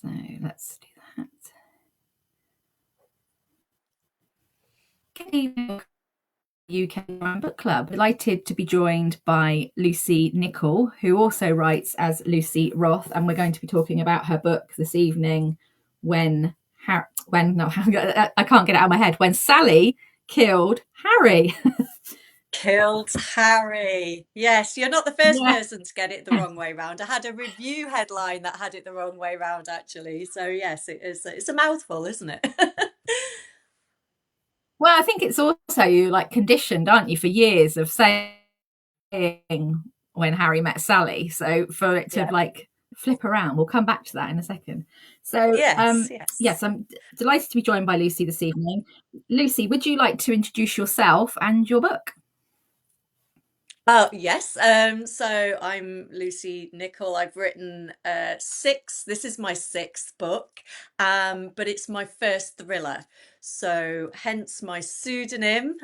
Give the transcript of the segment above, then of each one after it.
So let's do that. Good evening, UK Book Club. Delighted to be joined by Lucy Nichol, who also writes as Lucy Roth, and we're going to be talking about her book this evening. I can't get it out of my head. When Sally killed Harry. Killed Harry. Yes, you're not the first Yeah. person to get it the wrong way round. I had a review headline that had it the wrong way round, actually. So yes, it is. It's a mouthful, isn't it? Well, I think it's also you like conditioned, aren't you, for years of saying when Harry met Sally. So for it to Yeah. like flip around, we'll come back to that in a second. So Yes, yes. yes, I'm delighted to be joined by Lucy this evening. Lucy, would you like to introduce yourself and your book? Oh, yes. So I'm Lucy Nichol. I've written six. This is my sixth book, but it's my first thriller. So hence my pseudonym,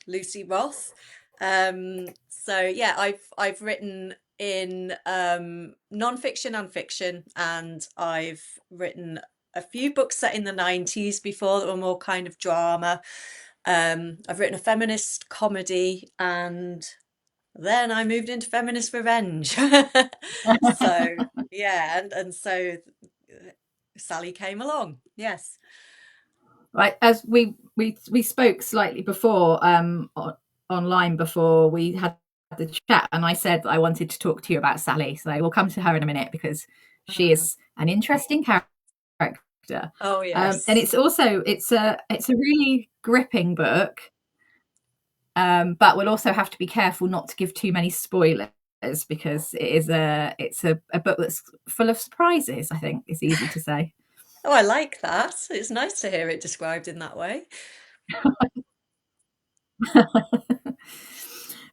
Lucy Roth. So yeah, I've written in non-fiction and fiction, and I've written a few books set in the 90s before that were more kind of drama. I've written a feminist comedy and then I moved into feminist revenge. So yeah, and so Sally came along. Yes. Right, as we spoke slightly before online before we had the chat, and I said I wanted to talk to you about Sally. So we'll come to her in a minute because she Mm. is an interesting character, Oh and yes. it's a really gripping book. But we'll also have to be careful not to give too many spoilers because it's a book that's full of surprises. I think it's easy to say. Oh, I like that. It's nice to hear it described in that way.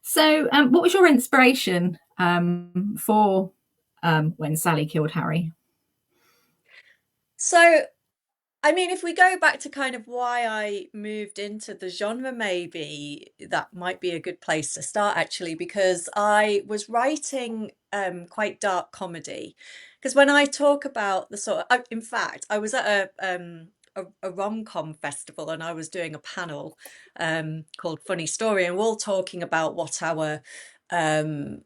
So, what was your inspiration for when Sally killed Harry? So, I mean, if we go back to kind of why I moved into the genre, maybe that might be a good place to start actually, because I was writing quite dark comedy. Because when I talk about the sort of, in fact, I was at a rom-com festival and I was doing a panel called Funny Story, and we're all talking about what our um,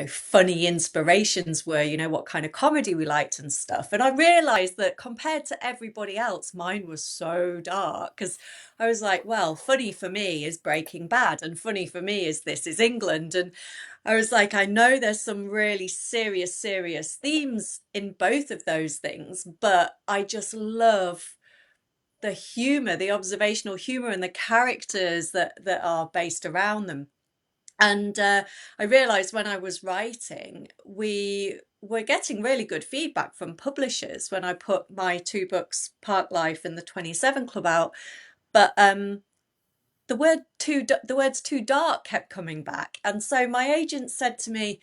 funny inspirations were, what kind of comedy we liked and stuff. And I realized that compared to everybody else, mine was so dark because I was like, well, funny for me is Breaking Bad, and funny for me is This Is England. And I was like, I know there's some really serious, serious themes in both of those things, but I just love the humor, the observational humor, and the characters that are based around them. And I realized when I was writing, we were getting really good feedback from publishers when I put my two books, Park Life and the 27 Club, out. But the words too dark kept coming back. And so my agent said to me,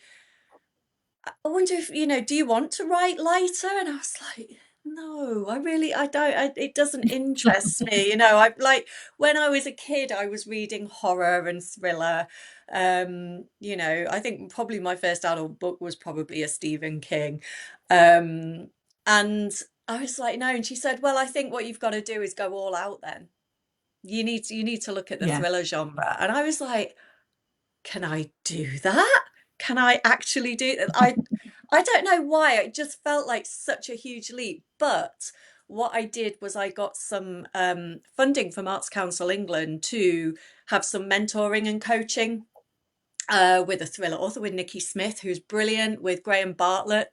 I wonder if, do you want to write lighter? And I was like, no, I don't, it doesn't interest me. I like when I was a kid, I was reading horror and thriller. I think probably my first adult book was probably a Stephen King. Um, and I was like, no. And she said, well, I think what you've got to do is go all out then. You need to look at the Yeah, thriller genre. And I was like, can I do that? Can I actually do that? I don't know why. It just felt like such a huge leap. But what I did was I got some funding from Arts Council England to have some mentoring and coaching with a thriller author, with Nikki Smith, who's brilliant, with Graham Bartlett,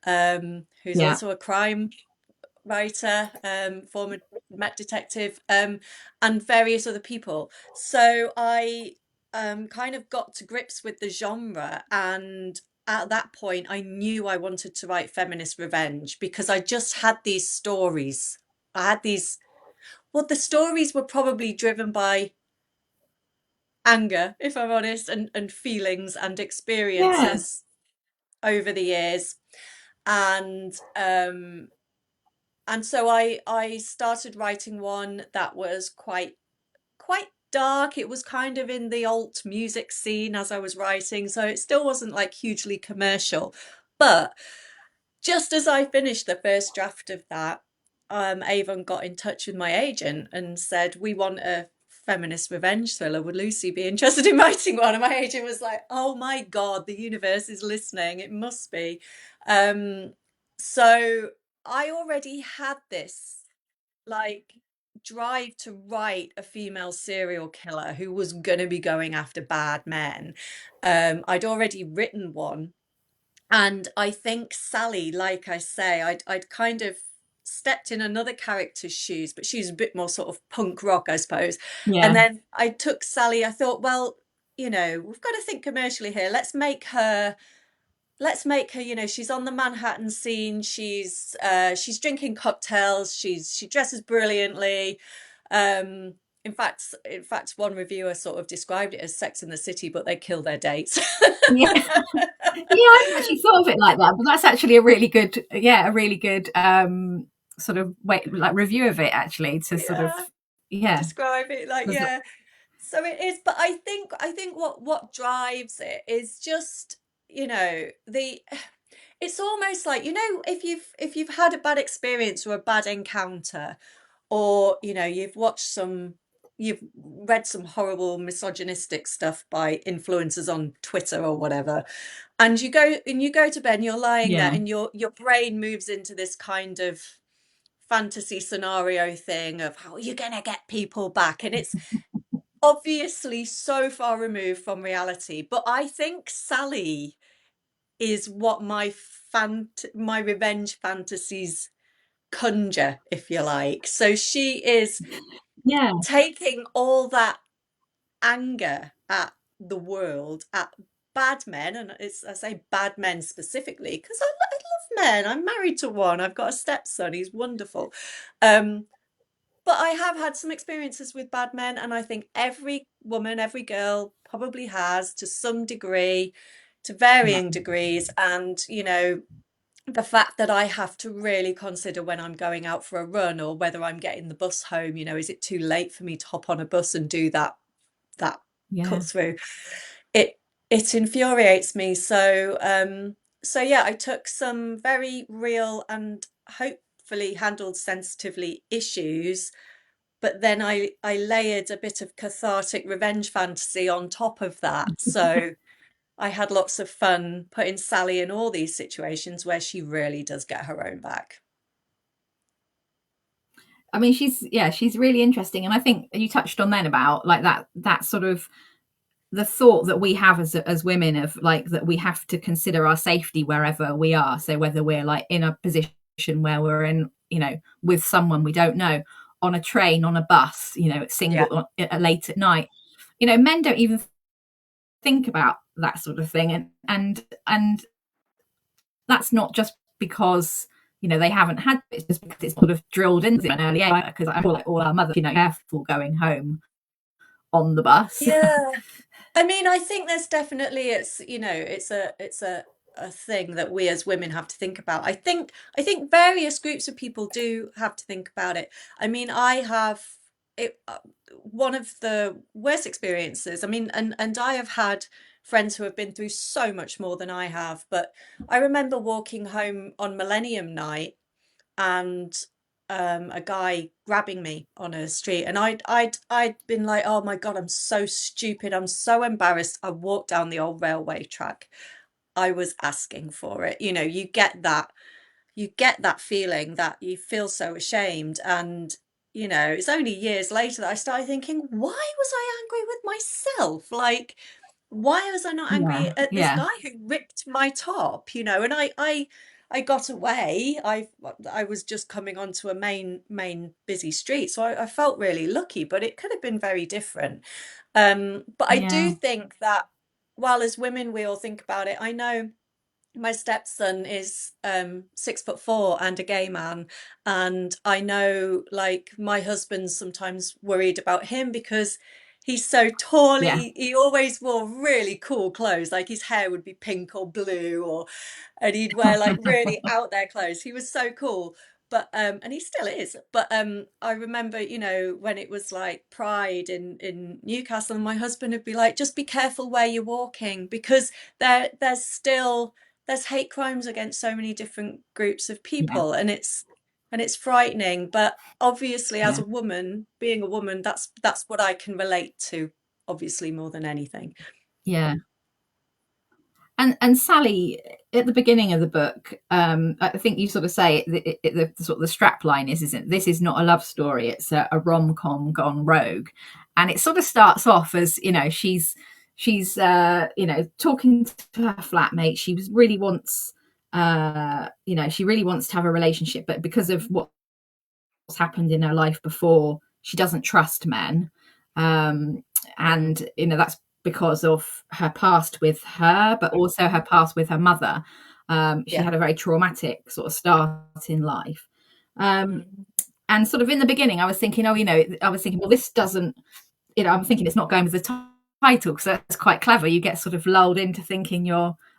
who's yeah, also a crime writer, former Met detective, and various other people. So I kind of got to grips with the genre, and at that point, I knew I wanted to write feminist revenge because I just had these stories. I had these, well, the stories were probably driven by anger, if I'm honest, and feelings and yeah. experiences over the years. And so I started writing one that was quite dark. It was kind of in the alt music scene as I was writing, so it still wasn't like hugely commercial. But just as I finished the first draft of that, Avon got in touch with my agent and said, "We want a feminist revenge thriller. Would Lucy be interested in writing one?" And my agent was like, "Oh my God, the universe is listening. It must be." Um, so I already had this like drive to write a female serial killer who was going to be going after bad men. I'd already written one, and I think Sally, like I say, I'd kind of stepped in another character's shoes, but she's a bit more sort of punk rock, I suppose. And Yeah. then I took Sally, I thought, well, we've got to think commercially here. Let's make her, she's on the Manhattan scene, she's drinking cocktails, she dresses brilliantly. Um, in fact, one reviewer sort of described it as Sex in the City, but they kill their dates. Yeah. Yeah, I haven't actually thought of it like that, but that's actually a really good, yeah, a really good sort of way, like review of it actually to sort of, Yeah, yeah, describe it like, was yeah. So it is, but I think what drives it is just, the it's almost like, if you've had a bad experience or a bad encounter, or you've read some horrible misogynistic stuff by influencers on Twitter or whatever, and you go to bed and you're lying there yeah, and your brain moves into this kind of fantasy scenario thing of how you're gonna get people back, and it's obviously so far removed from reality. But I think Sally is what my revenge fantasies conjure, if you like. So she is yeah, taking all that anger at the world, at bad men, and I say bad men specifically because I love men. I'm married to one. I've got a stepson. He's wonderful. Um, but I have had some experiences with bad men, and I think every woman, every girl probably has to some degree, to yeah, varying degrees. And, the fact that I have to really consider when I'm going out for a run or whether I'm getting the bus home, is it too late for me to hop on a bus and do that yeah. cut through? It it infuriates me. So yeah, I took some very real and hopefully handled sensitively issues, but then I layered a bit of cathartic revenge fantasy on top of that. So I had lots of fun putting Sally in all these situations where she really does get her own back. I mean, she's really interesting, and I think you touched on then about like that sort of the thought that we have as women of like that we have to consider our safety wherever we are. So whether we're like in a position where we're in, with someone we don't know, on a train, on a bus, Yeah. single, late at night, men don't even think about that sort of thing, and that's not just because they haven't had it, it's just because it's sort of drilled into them early age. Because I feel like all our mothers, careful going home on the bus. Yeah. I mean, I think there's definitely it's a thing that we as women have to think about. I think various groups of people do have to think about it. I mean, I have it one of the worst experiences. I mean, and I have had friends who have been through so much more than I have, but I remember walking home on Millennium night and a guy grabbing me on a street, and I'd been like, oh my God, I'm so stupid, I'm so embarrassed. I walked down the old railway track. I was asking for it. You get that feeling that you feel so ashamed, and it's only years later that I started thinking, why was I angry with myself? Like, why was I not Yeah, angry at this yeah, guy who ripped my top? And I got away. I was just coming onto a main busy street, so I felt really lucky, but it could have been very different. But I do yeah, think that while as women we all think about it, I know my stepson is 6'4" and a gay man, and I know like my husband's sometimes worried about him because he's so tall. yeah. He always wore really cool clothes, like his hair would be pink or blue, or and he'd wear like really out there clothes. He was so cool. But and he still is. But I remember, when it was like Pride in Newcastle, and my husband would be like, just be careful where you're walking, because there's still there's hate crimes against so many different groups of Yeah, people, and it's frightening. But obviously, as yeah, a woman, being a woman, that's what I can relate to, obviously, more than anything. yeah. And Sally, at the beginning of the book, I think you sort of say the sort of the strap line is, isn't this is not a love story? It's a rom com gone rogue, and it sort of starts off as she's talking to her flatmate. She really wants she really wants to have a relationship, but because of what's happened in her life before, she doesn't trust men, um, Mm, and that's because of her past with her, but also her past with her mother. She yeah. had a very traumatic sort of start in life. Um, Mm, and sort of in the beginning, I was thinking, well, this doesn't, I'm thinking it's not going with the title because that's quite clever. You get sort of lulled into thinking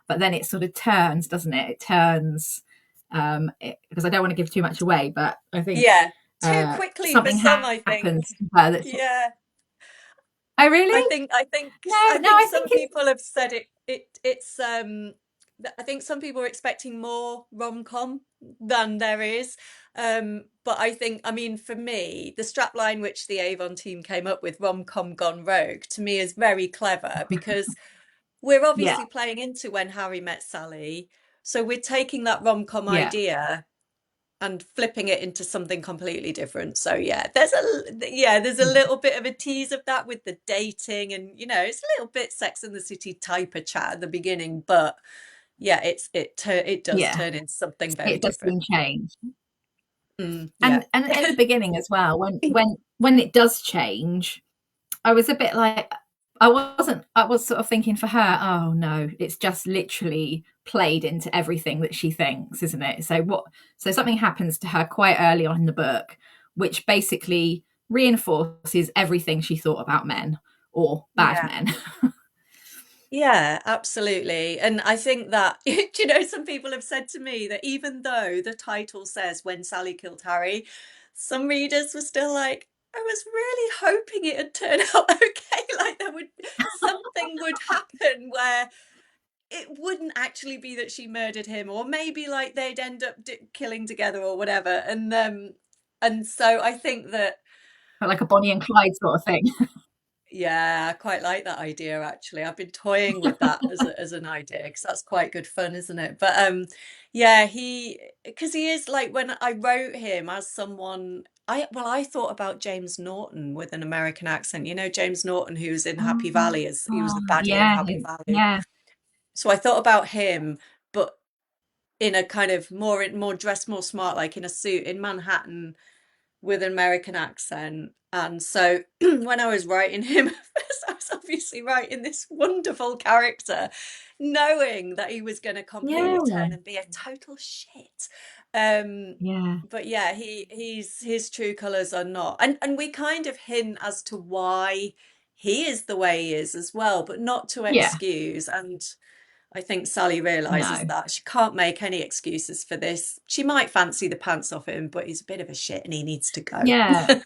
but then it sort of turns, doesn't it? It turns, because I don't want to give too much away, but I think yeah. Too quickly for something some, I think. happens to her that's, Yeah. oh, really? I No, think I some think it's, people have said it's I think some people are expecting more rom-com than there is. But I mean, for me, the strapline which the Avon team came up with, rom-com gone rogue, to me is very clever because we're yeah, obviously playing into When Harry Met Sally. So we're taking that rom-com yeah, idea and flipping it into something completely different. So yeah, there's a yeah, little bit of a tease of that with the dating, and it's a little bit Sex and the City type of chat at the beginning, but yeah, it does yeah. turn into something very It does different. seem change. Yeah. And in the beginning as well, when it does change, I was a bit like, I was sort of thinking for her, oh no, it's just literally played into everything that she thinks, isn't it? So something happens to her quite early on in the book, which basically reinforces everything she thought about men or bad Yeah. men. Yeah, absolutely. And I think that, some people have said to me that even though the title says When Sally Killed Harry, some readers were still like, I was really hoping it'd turn out okay. Like something would happen where it wouldn't actually be that she murdered him, or maybe like they'd end up killing together or whatever. And so I think that Like a Bonnie and Clyde sort of thing. yeah, I quite like that idea actually. I've been toying with that as an idea because that's quite good fun, isn't it? But yeah, because he is like when I wrote him as someone I thought about James Norton with an American accent. You know James Norton who's in Happy Oh, Valley as he was the oh, baddie in yeah, Happy Valley. yeah, So I thought about him, but in a kind of more dressed more smart, like in a suit in Manhattan with an American accent. And so when I was writing him, I was obviously writing this wonderful character, knowing that he was going to yeah, completely turn and be a total shit. Um, yeah, but yeah, his true colours are not. And we kind of hint as to why he is the way he is as well, but not to yeah. excuse. And I think Sally realizes No, that she can't make any excuses for this. She might fancy the pants off him, but he's a bit of a shit and he needs to go. yeah.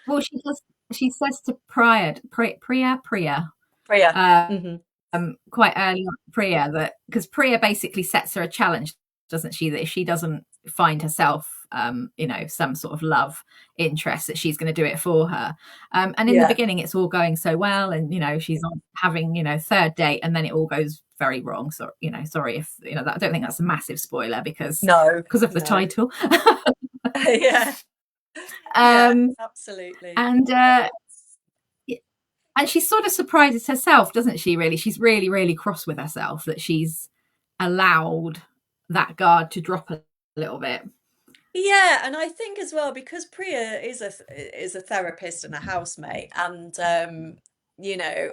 Well, she does. She says to Priya, Priya. um, Hmm. quite early on, Priya, that because Priya basically sets her a challenge, doesn't she? That if she doesn't find herself, some sort of love interest, that she's going to do it for her. And in the Yeah. beginning, it's all going so well, and she's on having third date, and then it all goes very wrong. So sorry if that. I don't think that's a massive spoiler No, because of the no. title. Yeah. Yeah, um, absolutely. and and she sort of surprises herself, doesn't she? Really, she's really, really cross with herself that she's allowed that guard to drop a little bit. Yeah, and I think as well because Priya is a therapist and a housemate, and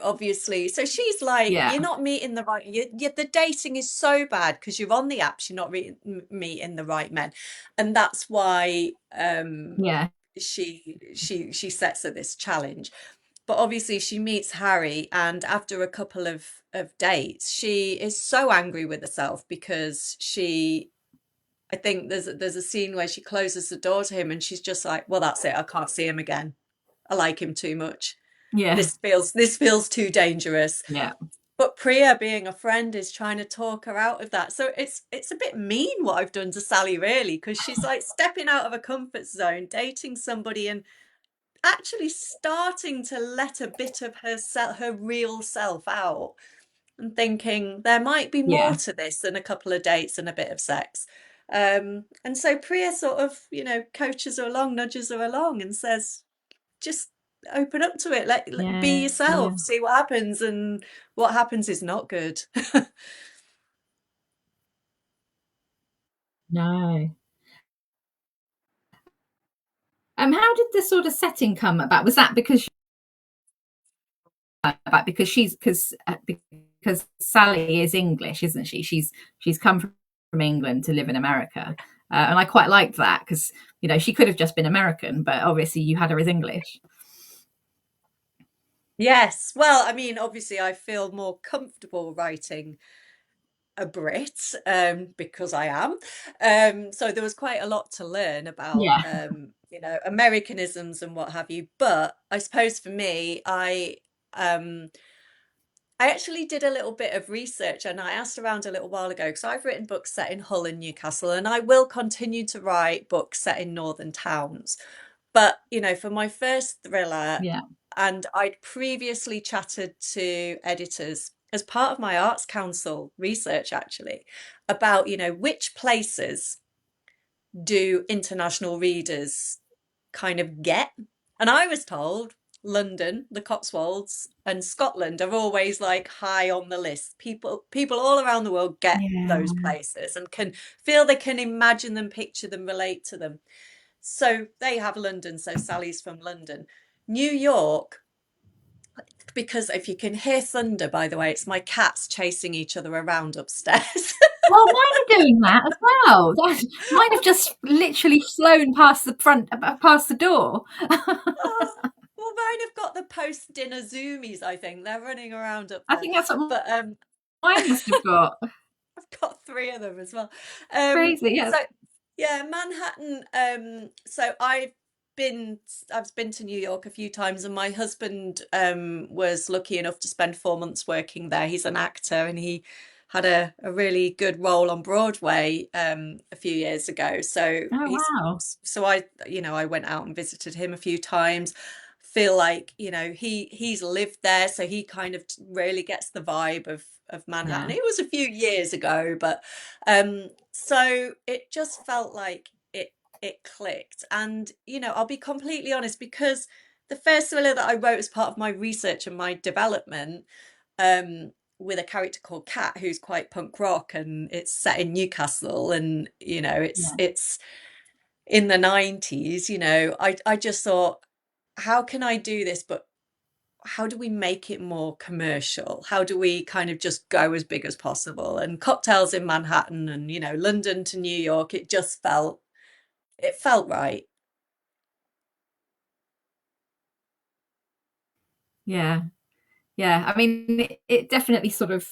obviously, so she's like, Yeah, you're not meeting the right. The dating is so bad because you're on the apps, you're not meeting the right men, and that's why yeah, she sets her this challenge. But obviously, she meets Harry, and after a couple of dates, she is so angry with herself because I think there's a scene where she closes the door to him and she's just like, well, that's it. I can't see him again. I like him too much. yeah, This feels too dangerous. yeah, but Priya, being a friend, is trying to talk her out of that. So it's a bit mean what I've done to Sally, really, because she's like stepping out of a comfort zone, dating somebody, and actually starting to let a bit of herself, her real self out, and thinking there might be more Yeah, to this than a couple of dates and a bit of sex. And so Priya sort of, coaches her along, nudges her along, and says, just open up to it, be yeah, yourself, see what happens, and what happens is not good. no. How did the sort of setting come about? Was that because Sally is English, isn't she? She's come from England to live in America, and I quite liked that because she could have just been American, but obviously you had her as English. Yes, well, I mean, obviously, I feel more comfortable writing a Brit, because I am. So there was quite a lot to learn about, Yeah, Americanisms and what have you. But I suppose for me, um, I actually did a little bit of research and I asked around a little while ago because I've written books set in Hull and Newcastle, and I will continue to write books set in northern towns. But, for my first thriller, yeah, and I'd previously chatted to editors as part of my Arts Council research, actually, about, which places do international readers kind of get. And I was told London, the Cotswolds, and Scotland are always like high on the list. People all around the world get those yeah, places and can feel they can imagine them, picture them, relate to them. So they have London, so Sally's from London. New York, because if you can hear thunder, by the way, it's my cats chasing each other around upstairs. well, mine are doing that as well. Mine have just literally flown past the front, past the door. Oh, well, mine have got the post-dinner zoomies, I think. They're running around up I there. think that's what But mine must have got. I've got three of them as well. Crazy, yeah, So yeah, Manhattan. So been I've been to New York a few times, and my husband was lucky enough to spend 4 months working there. He's an actor, and he had a really good role on Broadway a few years ago. oh wow, So I went out and visited him a few times. Feel like, he's lived there, so he kind of really gets the vibe of Manhattan. yeah, It was a few years ago, but so it just felt like it clicked. And, I'll be completely honest, because the first thriller that I wrote as part of my research and my development, with a character called Kat, who's quite punk rock, and it's set in Newcastle, and it's yeah, it's in the 90s. I just thought, how can I do this, but how do we make it more commercial? How do we kind of just go as big as possible? And Cocktails in Manhattan, and London to New York, it felt right. yeah. Yeah, I mean, it definitely sort of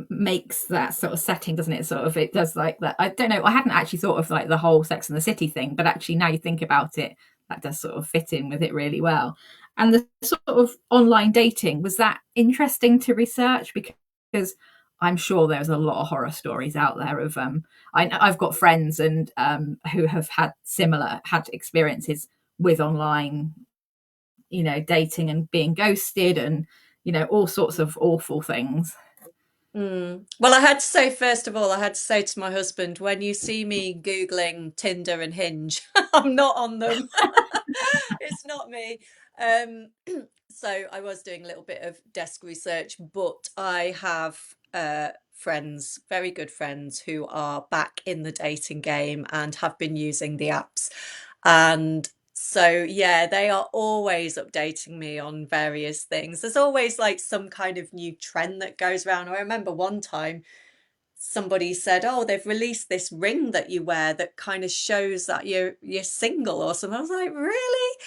makes that sort of setting, doesn't it? Sort of, it does like that. I don't know. I hadn't actually thought of like the whole Sex and the City thing, but actually now you think about it, that does sort of fit in with it really well. And the sort of online dating, was that interesting to research? Because I'm sure there's a lot of horror stories out there of I've got friends and who have had experiences with online dating and being ghosted and all sorts of awful things. Well, I had to say, first of all, I had to say to my husband, when you see me Googling Tinder and Hinge, I'm not on them. It's not me. Um, so I was doing a little bit of desk research, but I have friends, very good friends, who are back in the dating game and have been using the apps. And so, yeah, they are always updating me on various things. There's always like some kind of new trend that goes around. I remember one time somebody said, "Oh, they've released this ring that you wear that kind of shows that you're single or something." I was like, "Really?"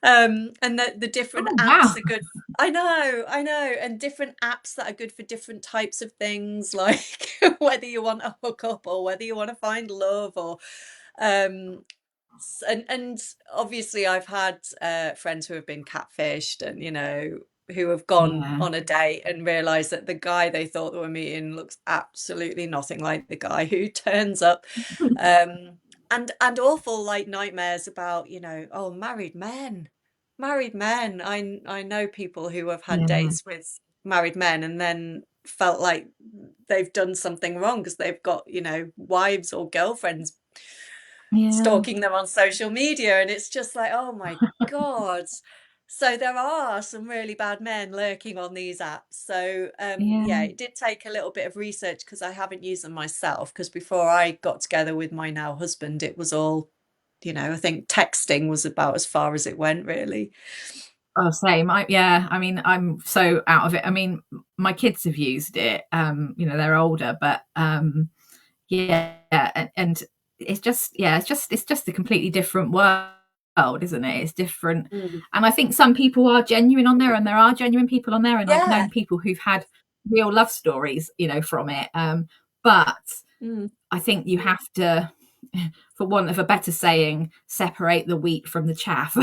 And the different Oh wow. apps are good. I know, and different apps that are good for different types of things, like whether you want to hook up or whether you want to find love, or um, and obviously I've had friends who have been catfished, and who have gone Yeah. on a date and realized that the guy they thought they were meeting looks absolutely nothing like the guy who turns up. Um, and awful like nightmares about, oh, married men. Married men. I know people who have had Yeah. dates with married men and then felt like they've done something wrong because they've got, wives or girlfriends Yeah. stalking them on social media, and it's just like, oh my God. So there are some really bad men lurking on these apps. So yeah, Yeah. it did take a little bit of research because I haven't used them myself. Because before I got together with my now husband, it was all, I think texting was about as far as it went, really. Oh, same. Yeah. I mean, I'm so out of it. I mean, my kids have used it. They're older, but yeah, and it's just, yeah, it's just a completely different world, isn't it? It's different, Mm. and I think some people are genuine on there, and there are genuine people on there, and I've Yeah. known people who've had real love stories, from it. But Mm. I think you have to, for want of a better saying, separate the wheat from the chaff.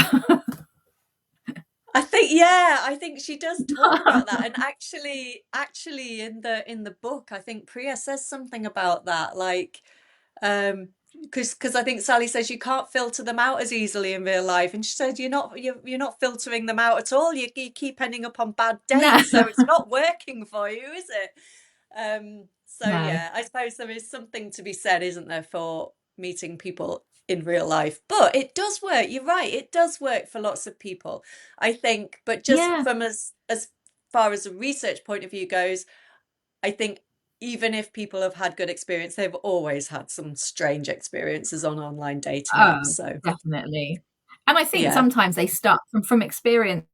I think she does talk about that. And actually in the book, I think Priya says something about that. Like, um, because I think Sally says you can't filter them out as easily in real life, and she said you're not filtering them out at all. You keep ending up on bad No, dates, so it's not working for you, is it? So no, yeah, I suppose there is something to be said, isn't there, for meeting people in real life. But it does work. You're right. It does work for lots of people, I think. But just yeah, from as far as a research point of view goes, I think even if people have had good experience, they've always had some strange experiences on online dating apps. oh, So definitely. And I think yeah. sometimes they start from experience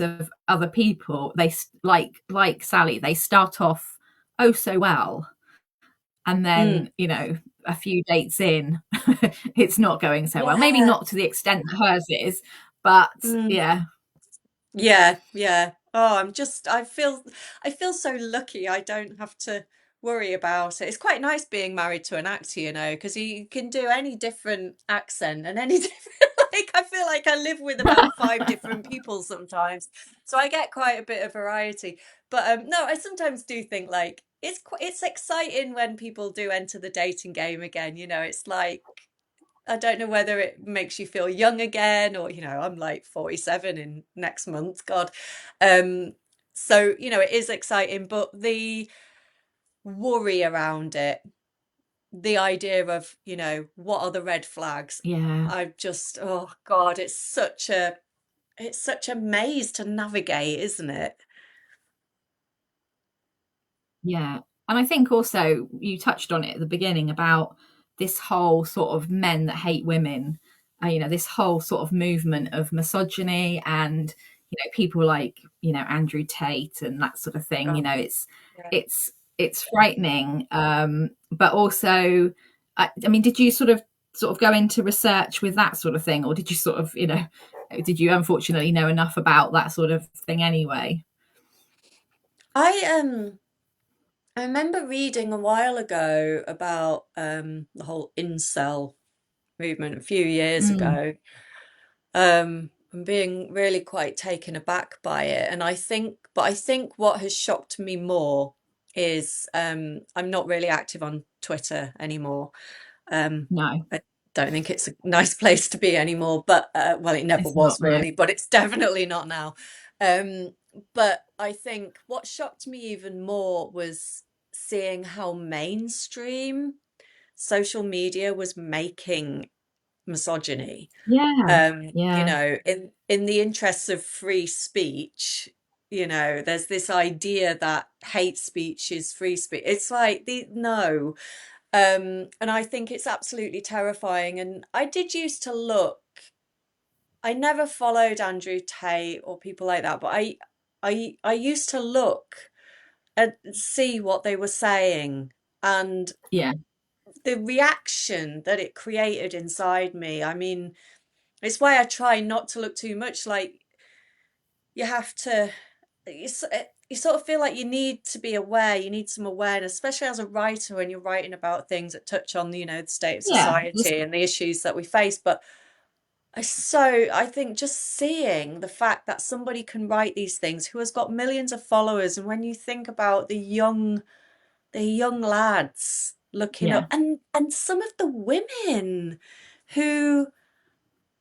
of other people. Like Sally, they start off oh so well, and Mm, then a few dates in, it's not going so well. Maybe yeah. not to the extent hers is, but Mm. yeah, Yeah, yeah. Oh, I feel so lucky I don't have to worry about it. It's quite nice being married to an actor, because he can do any different accent and any different like I feel like I live with about five different people sometimes. So I get quite a bit of variety. But no, I sometimes do think like it's exciting when people do enter the dating game again, it's like I don't know whether it makes you feel young again or, I'm like 47 in next month, God. Um, so, it is exciting, but the worry around it, the idea of, what are the red flags? yeah. I've just, oh God, it's such a maze to navigate, isn't it? Yeah. And I think also you touched on it at the beginning about this whole sort of men that hate women, this whole sort of movement of misogyny and, people like, Andrew Tate and that sort of thing. Oh, yeah. It's frightening. But also, I mean, did you sort of go into research with that sort of thing, or did you sort of, did you unfortunately know enough about that sort of thing anyway? I remember reading a while ago about the whole incel movement a few years Mm, ago, and being really quite taken aback by it. But I think what has shocked me more is I'm not really active on Twitter anymore. no, I don't think it's a nice place to be anymore, but well, it never it's not. was No. really, but it's definitely not now. Um, but I think what shocked me even more was seeing how mainstream social media was making misogyny. Yeah, You yeah, know, in the interests of free speech, there's this idea that hate speech is free speech. It's like the no. And I think it's absolutely terrifying. And I did used to look, I never followed Andrew Tate or people like that, but I used to look and see what they were saying. And yeah, the reaction that it created inside me, I mean, it's why I try not to look too much. Like you have to, you sort of feel like you need to be aware. You need some awareness, especially as a writer when you're writing about things that touch on, the state of yeah. society and the issues that we face. But I think just seeing the fact that somebody can write these things who has got millions of followers, and when you think about the young lads looking up, Yeah, and some of the women who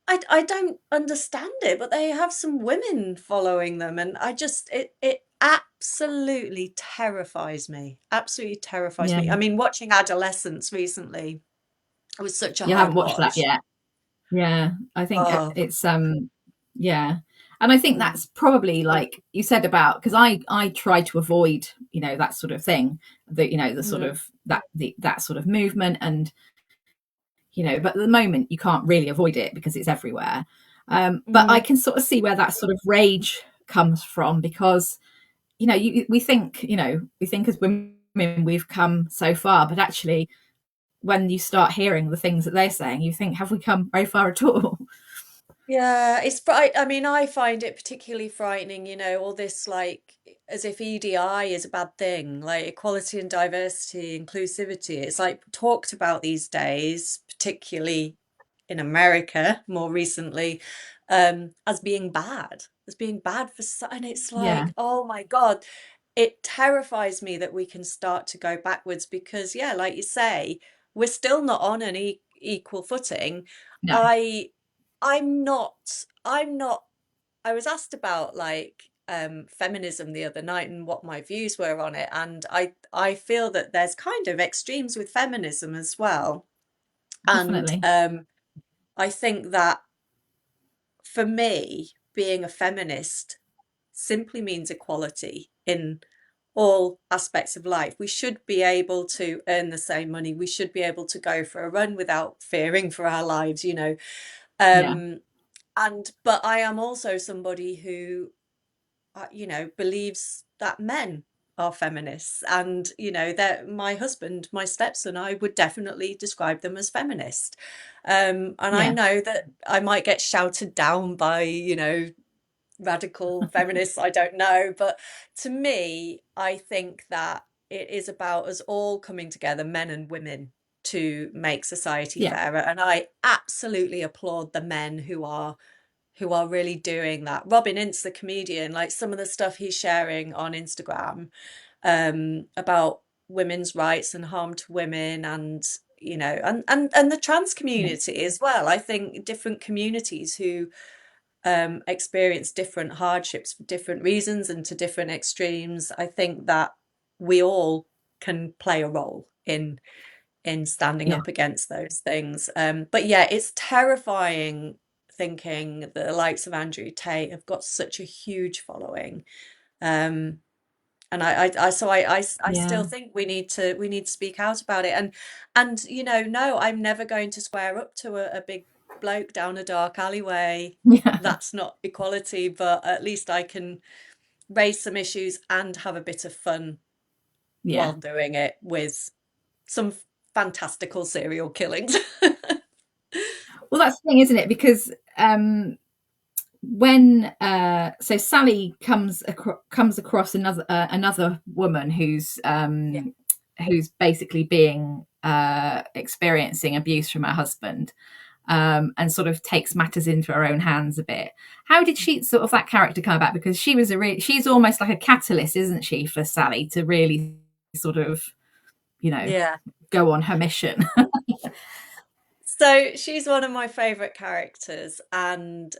I don't understand it, but they have some women following them, and I just it absolutely terrifies me. Absolutely terrifies yeah. me. I mean, watching Adolescence recently, it was such a You haven't hard watched that watch. yet. Yeah, I think Oh, it's yeah. And I think mm, that's probably like you said about because I try to avoid, that sort of thing, the sort mm, of that sort of movement and but at the moment you can't really avoid it because it's everywhere. But I mm. can sort of see where that sort of rage comes from because we think as women we've come so far, but actually when you start hearing the things that they're saying, you think, have we come very far at all? Yeah, it's fright. I mean, I find it particularly frightening, all this like as if EDI is a bad thing, like equality and diversity, inclusivity. It's like talked about these days, particularly in America more recently, as being bad for and it's Yeah, like, oh my God, it terrifies me that we can start to go backwards because, yeah, like you say, we're still not on an e equal footing. no, I I'm not I was asked about like feminism the other night and what my views were on it, and I feel that there's kind of extremes with feminism as well. And definitely. I think that for me, being a feminist simply means equality in all aspects of life. We should be able to earn the same money. We should be able to go for a run without fearing for our lives. Yeah, Um, but I am also somebody who, believes that men are feminists, and that my husband, my stepson, I would definitely describe them as feminist. And I yeah, know that I might get shouted down by, radical feminists, I don't know. But to me, I think that it is about us all coming together, men and women, to make society yeah, fairer. And I absolutely applaud the men who are really doing that. Robin Ince, the comedian, like some of the stuff he's sharing on Instagram, about women's rights and harm to women, and and the trans yeah, community as well. I think different communities who experience different hardships for different reasons and to different extremes. I think that we all can play a role in standing yeah, up against those things. But yeah, it's terrifying thinking the likes of Andrew Tate have got such a huge following. Um, and I yeah, still think we need to speak out about it. And no, I'm never going to square up to a big bloke down a dark alleyway. yeah, That's not equality, but at least I can raise some issues and have a bit of fun while yeah. doing it with some fantastical serial killings. Well, that's the thing, isn't it? Because when so Sally comes across another woman Yeah. who's basically being experiencing abuse from her husband, and sort of takes matters into her own hands a bit. How did she sort of that character come about? Because she's almost like a catalyst, isn't she, for Sally to really sort of you know Yeah. go on her mission. So she's one of my favorite characters, and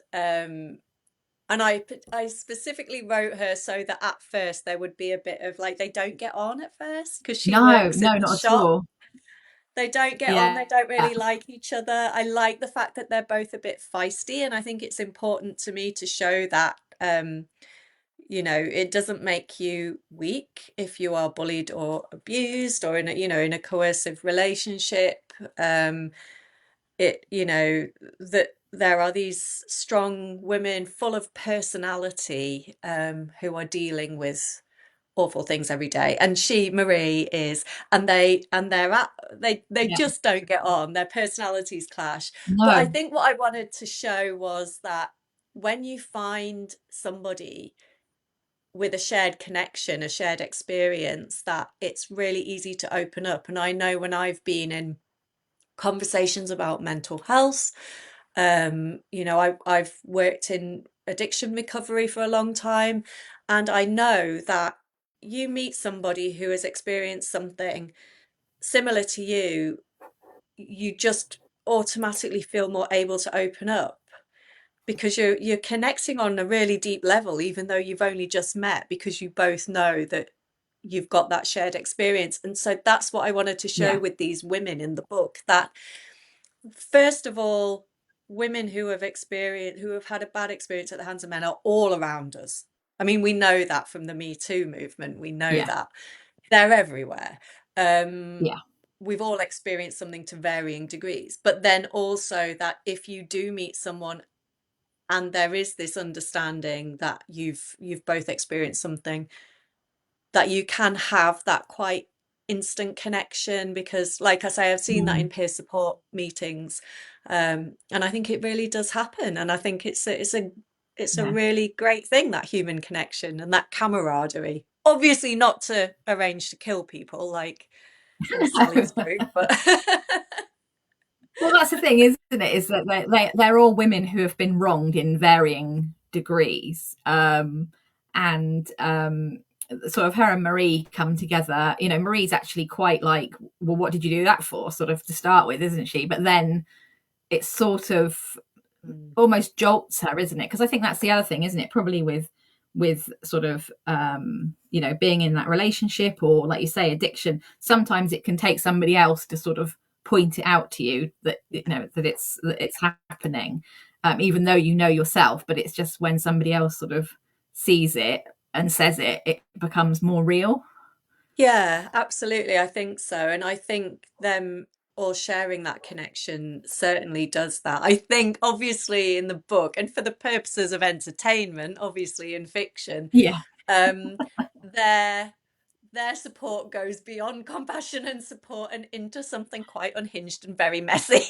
I specifically wrote her so that at first there would be a bit of like they don't get on at first because she No, works in no, the not at shop. all. They don't get on, Yeah, they don't really like each other. I like the fact that they're both a bit feisty, and I think it's important to me to show that it doesn't make you weak if you are bullied or abused or in a coercive relationship. That there are these strong women full of personality, who are dealing with awful things every day, and Marie is, and they yeah, just don't get on, their personalities clash. But I no, think what I wanted to show was that when you find somebody with a shared connection, a shared experience, that it's really easy to open up. And I know when I've been in conversations about mental health, I've worked in addiction recovery for a long time, and I know that you meet somebody who has experienced something similar to you, you just automatically feel more able to open up because you're connecting on a really deep level, even though you've only just met, because you both know that you've got that shared experience. And so that's what I wanted to show Yeah. with these women in the book, that first of all, women who have had a bad experience at the hands of men are all around us. I mean, we know that from the Me Too movement. We know Yeah. that they're everywhere. Um, Yeah. we've all experienced something to varying degrees. But then also that if you do meet someone and there is this understanding that you've both experienced something, that you can have that quite instant connection, because like I say, I've seen that in Mm. peer support meetings, and I think it really does happen, and I think it's a Yeah. really great thing, that human connection and that camaraderie, obviously not to arrange to kill people like in Sally's book, but Well, that's the thing, isn't it? Is that they're all women who have been wronged in varying degrees, and sort of her and Marie come together. You know, Marie's actually quite like, well, what did you do that for? Sort of to start with, isn't she? But then it's sort of Mm. almost jolts her, isn't it? Because I think that's the other thing, isn't it? Probably with sort of being in that relationship, or like you say, addiction, sometimes it can take somebody else to sort of point it out to you that that it's happening, even though you know yourself. But it's just when somebody else sort of sees it and says it, it becomes more real. Yeah, absolutely. I think so. And I think them all sharing that connection certainly does that. I think, obviously, in the book, and for the purposes of entertainment, obviously in fiction, Yeah. um, their their support goes beyond compassion and support and into something quite unhinged and very messy.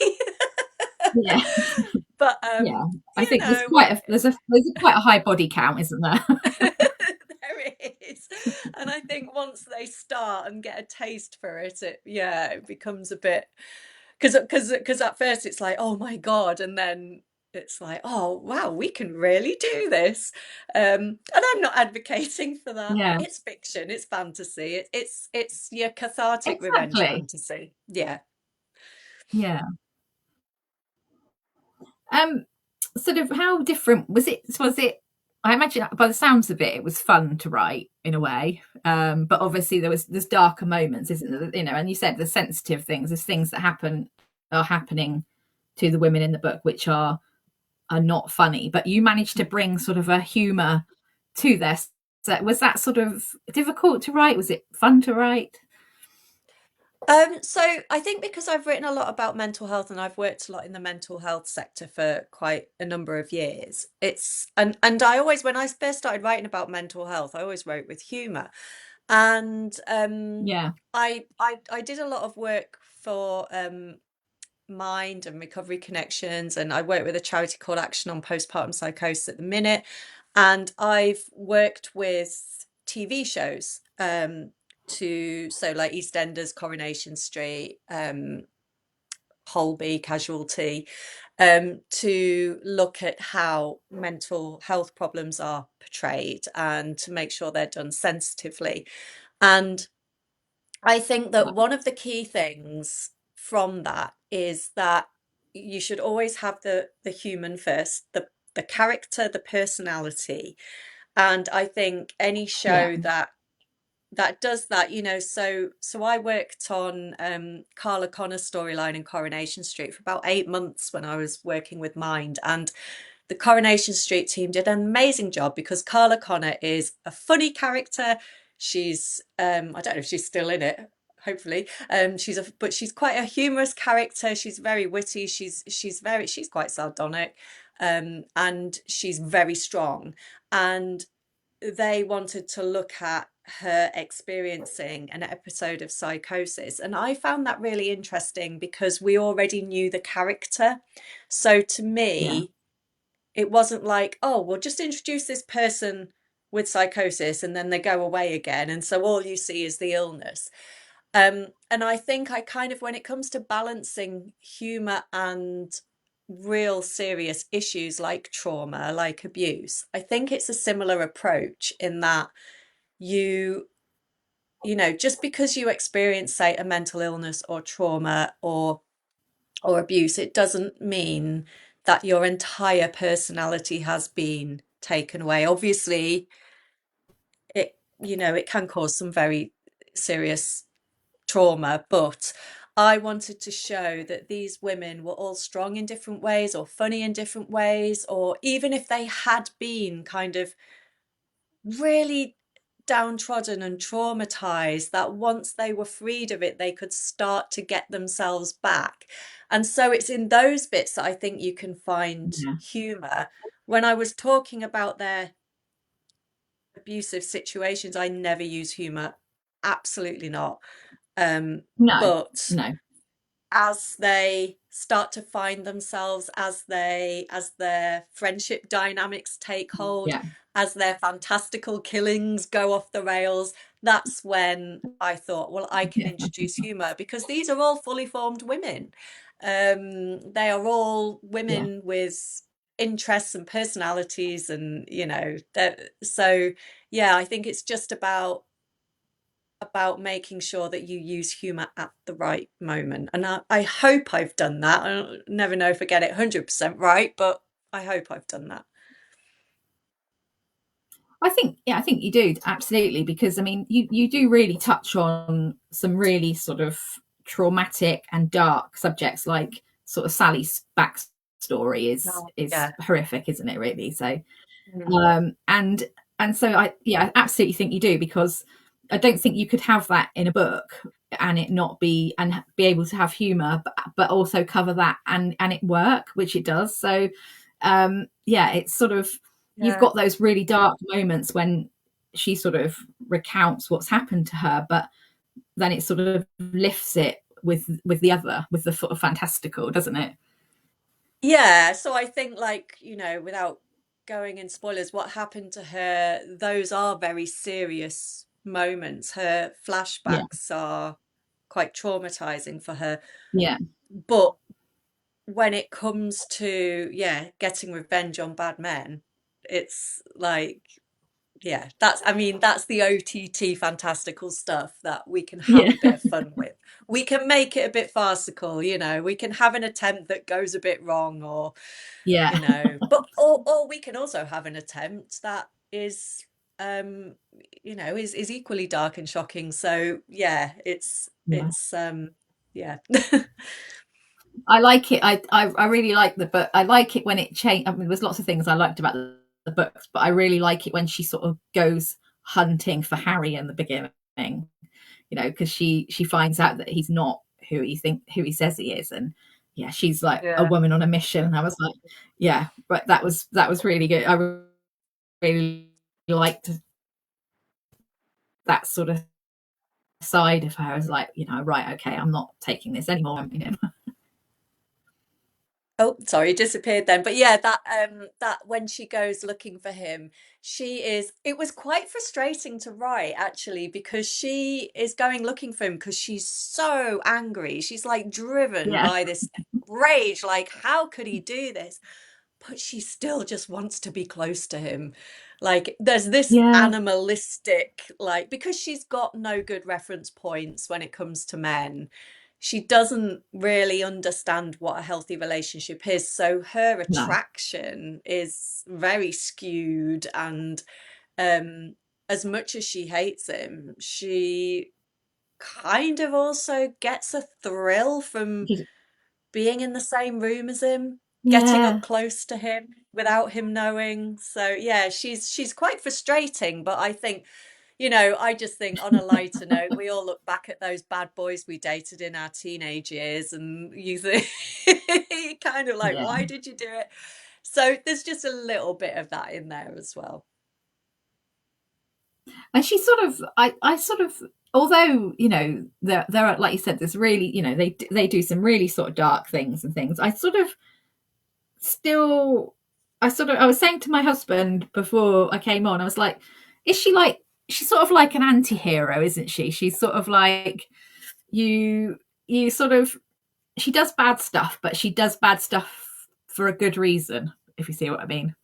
Yeah. But Yeah. I think there's what quite a there's quite a high body count, isn't there? there is. And I think once they start and get a taste for it, it becomes a bit, because at first it's like, oh my God, and then it's like, oh wow, we can really do this. And I'm not advocating for that. Yeah. It's fiction, it's fantasy, it's your cathartic revenge Exactly. fantasy. Yeah. Yeah. Um, Sort of how different was it? Was it? I imagine by the sounds of it, it was fun to write in a way. But obviously there's darker moments, isn't there? You know, and you said the sensitive things, there's things that are happening to the women in the book which are not funny. But you managed to bring sort of a humour to this. So was that sort of difficult to write? Was it fun to write? So I think because I've written a lot about mental health and I've worked a lot in the mental health sector for quite a number of years, and I always, when I first started writing about mental health, I always wrote with humor. And Yeah, I did a lot of work for Mind and Recovery Connections, and I work with a charity called Action on Postpartum Psychosis at the minute. And I've worked with TV shows, so like EastEnders, Coronation Street, Holby, Casualty, to look at how mental health problems are portrayed and to make sure they're done sensitively. And I think that yeah, one of the key things from that is that you should always have the human first, the character, the personality. And I think any yeah, show that does that, so I worked on Carla Connor's storyline in Coronation Street for about 8 months when I was working with Mind, and the Coronation Street team did an amazing job because Carla Connor is a funny character. She's I don't know if she's still in it, hopefully. But she's quite a humorous character. She's very witty. She's quite sardonic. And she's very strong. And they wanted to look at her experiencing an episode of psychosis. And I found that really interesting because we already knew the character. So to yeah, me, it wasn't like, oh, we'll just introduce this person with psychosis and then they go away again. And so all you see is the illness. And I think I kind of, when it comes to balancing humor and real serious issues like trauma, like abuse, I think it's a similar approach in that you just because you experience, say, a mental illness or trauma or abuse, it doesn't mean that your entire personality has been taken away. Obviously, it can cause some very serious trauma, but I wanted to show that these women were all strong in different ways, or funny in different ways, or even if they had been kind of really downtrodden and traumatized, that once they were freed of it, they could start to get themselves back. And so it's in those bits that I think you can find Yeah. humor. When I was talking about their abusive situations, I never use humor. Absolutely not. Um, No, but no. as they start to find themselves, as their friendship dynamics take hold, Yeah. as their fantastical killings go off the rails, that's when I thought, well, I can Yeah. introduce humor because these are all fully formed women. They are all Yeah. women with interests and personalities, and so yeah, I think it's just about making sure that you use humor at the right moment. And I hope I've done that. I never know if I get it 100% right, but I hope I've done that. I think you do absolutely, because I mean, you do really touch on some really sort of traumatic and dark subjects, like sort of Sally's backstory Oh, is yeah. horrific, isn't it? Really, so Mm. and so I absolutely think you do, because I don't think you could have that in a book and it not be, and be able to have humor, but also cover that and it work, which it does. So yeah, it's sort of, you've Yeah. got those really dark moments when she sort of recounts what's happened to her, but then it sort of lifts it with the other, with the sort of fantastical, doesn't it? Yeah, so I think, like, without going in spoilers, what happened to her, those are very serious moments. Her Yeah, flashbacks are quite traumatizing for her. yeah, But when it comes to, yeah, getting revenge on bad men, it's like, yeah, I mean, that's the OTT fantastical stuff that we can have yeah, a bit of fun with. We can make it a bit farcical, we can have an attempt that goes a bit wrong, or, yeah, but or we can also have an attempt that um, is equally dark and shocking. So yeah, yeah. yeah. I like it. I really like the book. I like it when it changed. I mean, there's lots of things I liked about the books, but I really like it when she sort of goes hunting for Harry in the beginning. Because she finds out that he's not who he says he is, and yeah, she's like a Yeah. woman on a mission. And I was like, yeah, but that was really good. I really liked that sort of side of her. I was like, right, okay, I'm not taking this anymore. Oh, sorry, it disappeared then. But yeah, that when she goes looking for him, it was quite frustrating to write actually, because she is going looking for him because she's so angry. She's like driven Yeah, by this rage, like how could he do this? But she still just wants to be close to him. Like there's this yeah, animalistic, like, because she's got no good reference points when it comes to men, she doesn't really understand what a healthy relationship is. So her no, attraction is very skewed, and um as much as she hates him, she kind of also gets a thrill from being in the same room as him, getting up yeah. close to him without him knowing. So yeah, she's quite frustrating, but I think, I just think on a lighter note, we all look back at those bad boys we dated in our teenage years, and you think you kind of like, Yeah. why did you do it? So there's just a little bit of that in there as well. And she sort of, I sort of, although there are, like you said, there's really, they do some really sort of dark things and things. I sort of still, I was saying to my husband before I came on, I was like, is she like, she's sort of like an anti-hero, isn't she? She's sort of like, you sort of, she does bad stuff, but she does bad stuff for a good reason, if you see what I mean.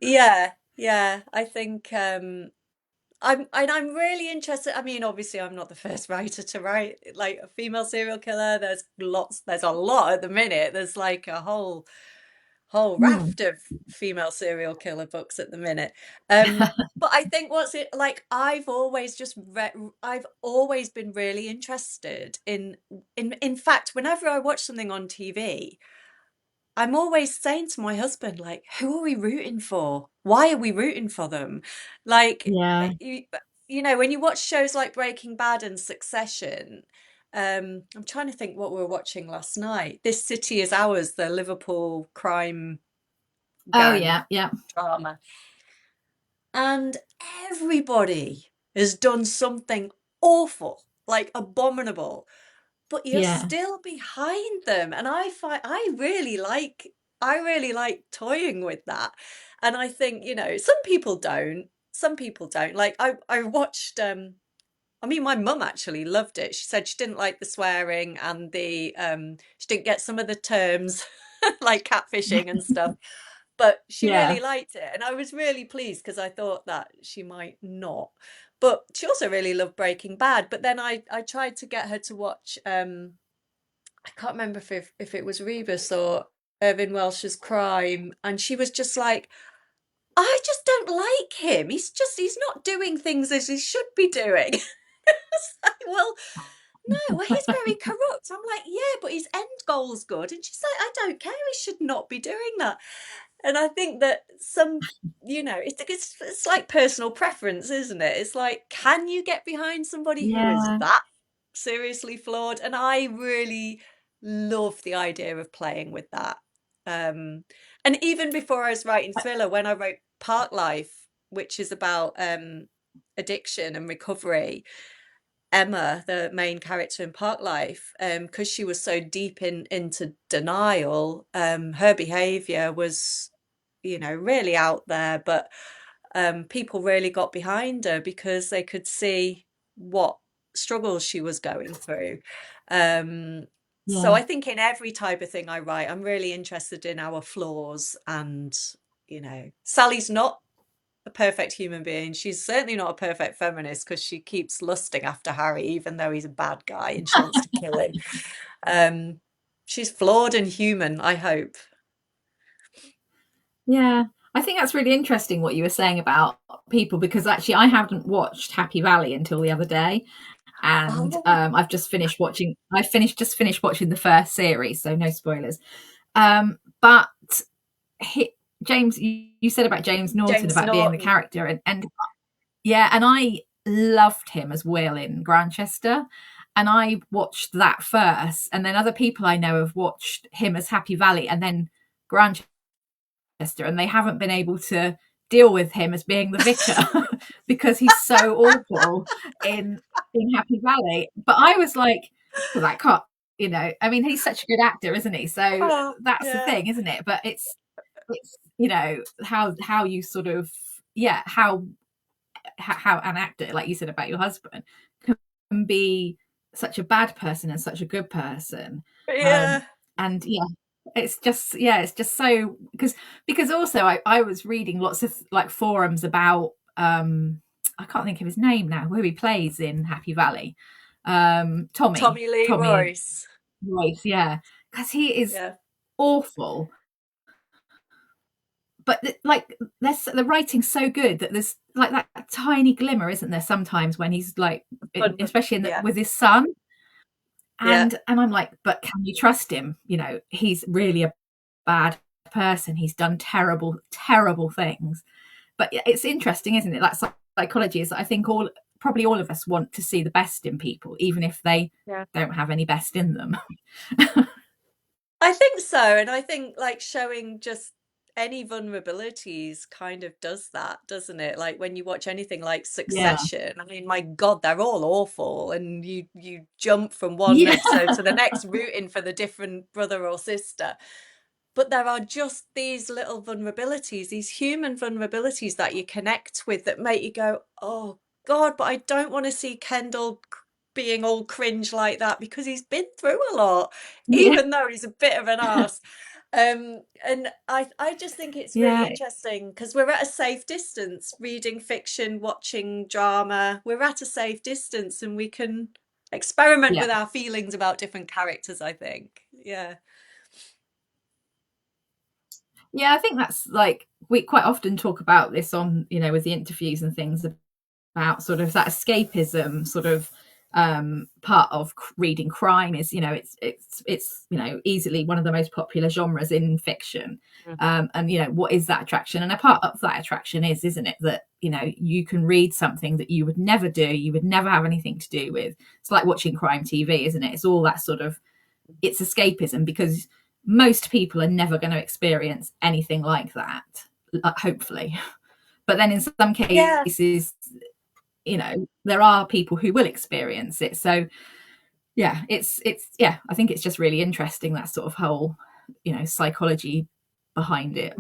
Yeah, yeah. I think I'm really interested. I mean, obviously I'm not the first writer to write like a female serial killer. There's a lot at the minute. There's like a whole Mm. raft of female serial killer books at the minute. But I think what's it like I've always been really interested in fact, whenever I watch something on TV, I'm always saying to my husband, like, who are we rooting for? Why are we rooting for them? Like, Yeah. you know, when you watch shows like Breaking Bad and Succession, I'm trying to think what we were watching last night. This City Is Ours, the Liverpool crime Oh gang yeah, yeah, drama. And everybody has done something awful, like abominable, but you're yeah. still behind them. And I really like toying with that. And I think, you know, some people don't. Like I watched I mean, my mum actually loved it. She said she didn't like the swearing and the she didn't get some of the terms like catfishing and stuff, but she Yeah. really liked it. And I was really pleased because I thought that she might not. But she also really loved Breaking Bad. But then I tried to get her to watch I can't remember if it was Rebus or Irving Welsh's Crime, and she was just like, I just don't like him. He's not doing things as he should be doing. It's like, well, no, well, he's very corrupt. I'm like, yeah, but his end goal's good. And she's like, I don't care. He should not be doing that. And I think that you know, it's like personal preference, isn't it? It's like, can you get behind somebody who is Yeah. that seriously flawed? And I really love the idea of playing with that. Um, and even before I was writing thriller, when I wrote Park Life, which is about addiction and recovery, Emma, the main character in Park Life, because she was so deep into denial, her behavior was, you know, really out there, but people really got behind her because they could see what struggles she was going through. Um, so Yeah. I think in every type of thing I write, I'm really interested in our flaws and, you know, Sally's not a perfect human being. She's certainly not a perfect feminist because she keeps lusting after Harry, even though he's a bad guy and she wants to kill him. Um, she's flawed and human, I hope. Yeah. I think that's really interesting what you were saying about people, because actually I haven't watched Happy Valley until the other day, and Oh, I've just finished watching. I finished just finished watching the first series, so no spoilers. But he, James, you said about James Norton James about being the Norton. character, and yeah, and I loved him as Will in Grantchester. And I watched that first, and then other people I know have watched him as Happy Valley, and then Grantchester, and they haven't been able to deal with him as being the vicar because he's so awful in Happy Valley. But I was like, well, that can't, you know, I mean, he's such a good actor, isn't he? So Oh, that's the yeah. thing, isn't it? But it's you know how you sort of, yeah, how an actor, like you said about your husband, can be such a bad person and such a good person. um Yeah. and yeah, it's just so, because also I was reading lots of like forums about I can't think of his name now, who he plays in Happy Valley. Tommy Lee Tommy Royce. Royce, yeah, because he is Yeah. awful. But like the writing's so good that there's like that tiny glimmer, isn't there, sometimes when he's like, Fun. especially Yeah. with his son. Yeah. And I'm like, but can you trust him? You know, he's really a bad person. He's done terrible things. But it's interesting, isn't it? That psychology is, I think, probably all of us want to see the best in people, even if they Yeah. don't have any best in them. I think so. And I think like showing just any vulnerabilities kind of does that, doesn't it? Like when you watch anything like Yeah. Succession, I mean, my God, they're all awful. And you jump from one Yeah. episode to the next rooting for the different brother or sister. But there are just these little vulnerabilities, these human vulnerabilities that you connect with that make you go, oh God, but I don't want to see Kendall being all cringe like that because he's been through a lot, Yeah. even though he's a bit of an arse. And I just think it's really Yeah, interesting because we're at a safe distance reading fiction, watching drama. We're at a safe distance and we can experiment yeah. with our feelings about different characters, I think. Yeah. Yeah, I think that's like we quite often talk about this on, with the interviews and things about sort of that escapism sort of part of reading crime is, it's easily one of the most popular genres in fiction. And what is that attraction? And a part of that attraction is, isn't it, that you can read something that you would never do, you would never have anything to do with. It's like watching crime TV, isn't it? It's all that sort of, it's escapism because most people are never going to experience anything like that, hopefully. But then in some Yeah. cases, there are people who will experience it. So yeah, it's yeah, I think it's just really interesting, that sort of whole, psychology behind it.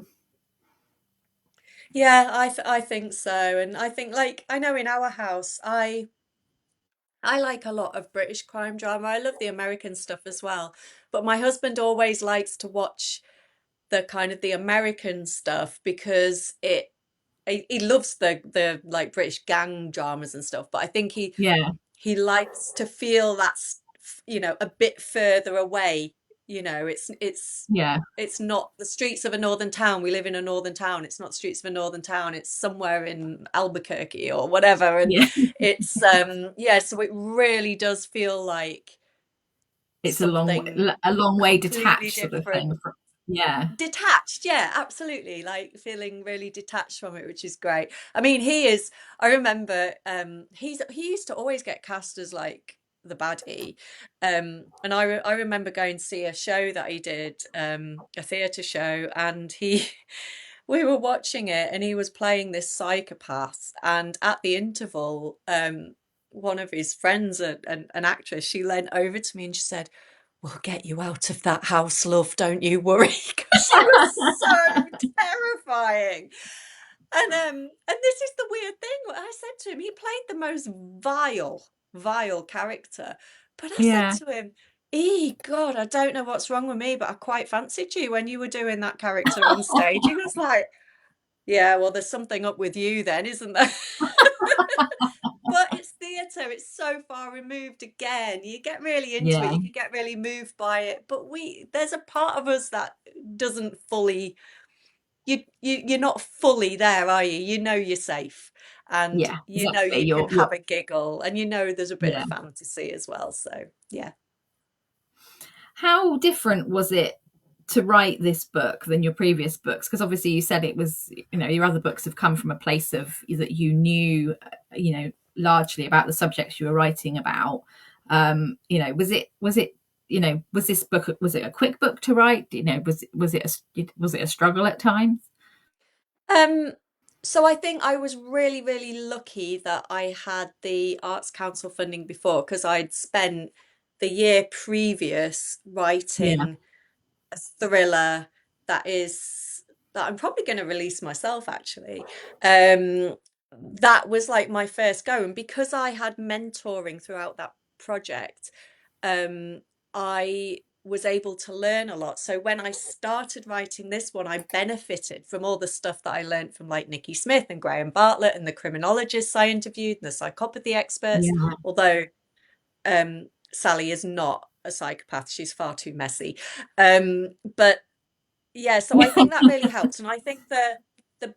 Yeah, I think so. And I think like I know in our house I like a lot of British crime drama. I love the American stuff as well. But my husband always likes to watch the kind of the American stuff because he loves the like British gang dramas and stuff, but I think Yeah, he likes to feel that's a bit further away. yeah, It's not the streets of a northern town. We live in a northern town. It's not streets of a northern town. It's somewhere in Albuquerque or whatever. And yeah. it's yeah, so it really does feel like It's something a long way completely detached sort of thing. different. Yeah, Detached, yeah, absolutely. Like feeling really detached from it, which is great. I mean, I remember he used to always get cast as like the baddie. And I remember going to see a show that he did, a theatre show, and he we were watching it and he was playing this psychopath, and at the interval, one of his friends, an actress, she leant over to me and she said, "We'll get you out of that house, love, don't you worry," because he was so terrifying. And this is the weird thing. What I said to him, he played the most vile character. But I yeah. said to him, God, I don't know what's wrong with me, but I quite fancied you when you were doing that character on stage. He was like, "Yeah, well, there's something up with you then, isn't there?" But it's theatre, it's so far removed again. You get really into it, Yeah, you can get really moved by it, but there's a part of us that doesn't fully, you're not fully there, are you? You know you're safe, and yeah, you know exactly. you can You're have a giggle, and you know there's a bit of yeah. fantasy as well. So yeah. How different was it to write this book than your previous books? Because obviously you said it was, your other books have come from a place of that you knew, largely about the subjects you were writing about. Was this book, was it a quick book to write? Was it a struggle at times? Um, so I think I was really, really lucky that I had the Arts Council funding before, because I'd spent the year previous Yeah, writing a thriller that is that I'm probably going to release myself actually. Um, that was like my first go, and because I had mentoring throughout that project, um, I was able to learn a lot. So when I started writing this one, I benefited from all the stuff that I learned from like Nikki Smith and Graham Bartlett and the criminologists I interviewed and the psychopathy experts. yeah, Although Sally is not a psychopath, she's far too messy. But yeah, so I think that really helps. And I think the